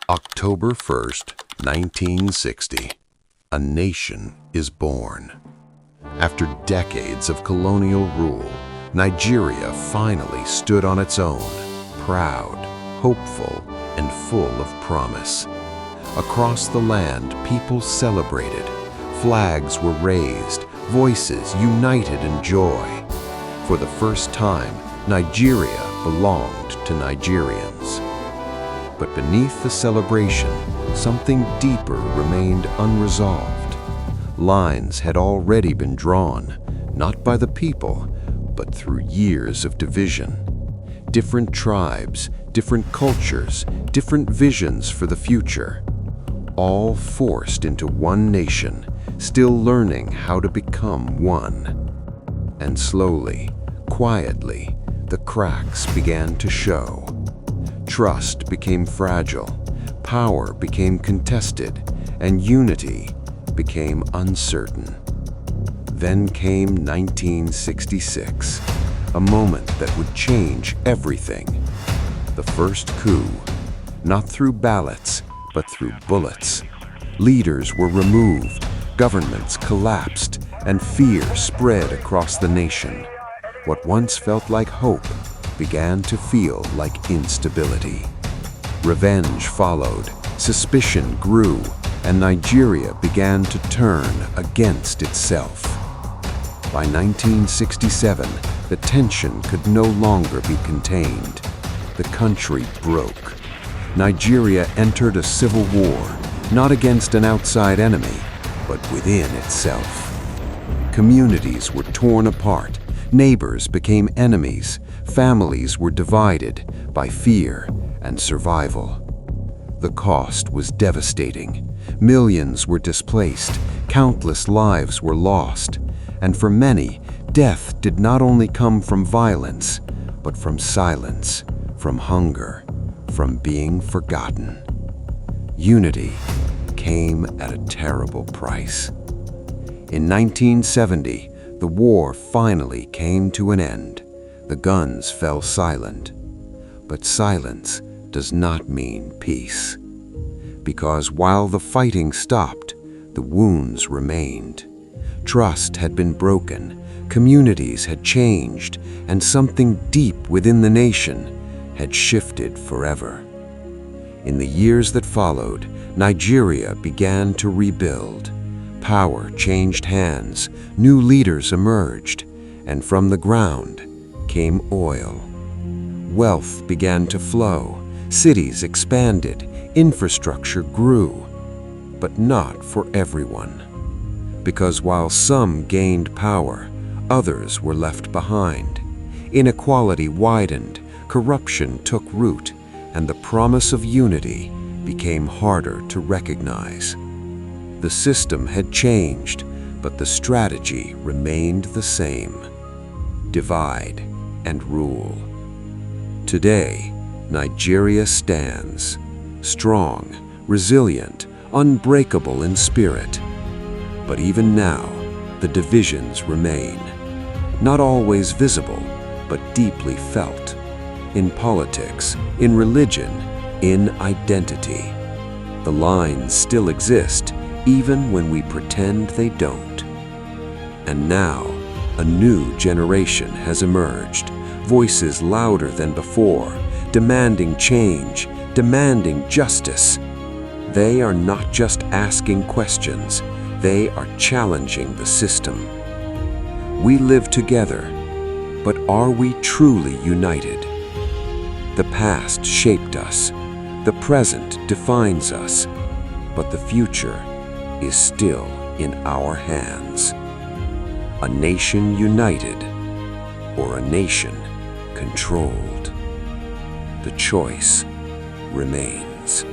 October 1st, 1960, a nation is born. After decades of colonial rule, Nigeria finally stood on its own, proud, hopeful, and full of promise. Across the land, people celebrated. Flags were raised, voices united in joy. For the first time, Nigeria belonged to Nigerians. But beneath the celebration, something deeper remained unresolved. Lines had already been drawn, not by the people, but through years of division. Different tribes, different cultures, different visions for the future, all forced into one nation, still learning how to become one. And slowly, quietly, the cracks began to show. Trust became fragile, power became contested, and unity became uncertain. Then came 1966, a moment that would change everything. The first coup, not through ballots, but through bullets. Leaders were removed, governments collapsed, and fear spread across the nation. What once felt like hope began to feel like instability. Revenge followed, suspicion grew, and Nigeria began to turn against itself. By 1967, the tension could no longer be contained. The country broke. Nigeria entered a civil war, not against an outside enemy, but within itself. Communities were torn apart, neighbors became enemies, families were divided by fear and survival. The cost was devastating. Millions were displaced, countless lives were lost, and for many, death did not only come from violence, but from silence, from hunger, from being forgotten. Unity came at a terrible price. In 1970, the war finally came to an end. The guns fell silent. But silence does not mean peace. Because while the fighting stopped, the wounds remained. Trust had been broken, communities had changed, and something deep within the nation had shifted forever. In the years that followed, Nigeria began to rebuild. Power changed hands, new leaders emerged, and from the ground came oil. Wealth began to flow, cities expanded, infrastructure grew, but not for everyone. Because while some gained power, others were left behind. Inequality widened, corruption took root, and the promise of unity became harder to recognize. The system had changed, but the strategy remained the same: divide and rule. Today, Nigeria stands, strong, resilient, unbreakable in spirit. But even now, the divisions remain, not always visible, but deeply felt. In politics, in religion, in identity. The lines still exist, even when we pretend they don't. And now, a new generation has emerged, voices louder than before, demanding change, demanding justice. They are not just asking questions, they are challenging the system. We live together, but are we truly united? The past shaped us, the present defines us, but the future is still in our hands. A nation united, or a nation controlled. The choice remains.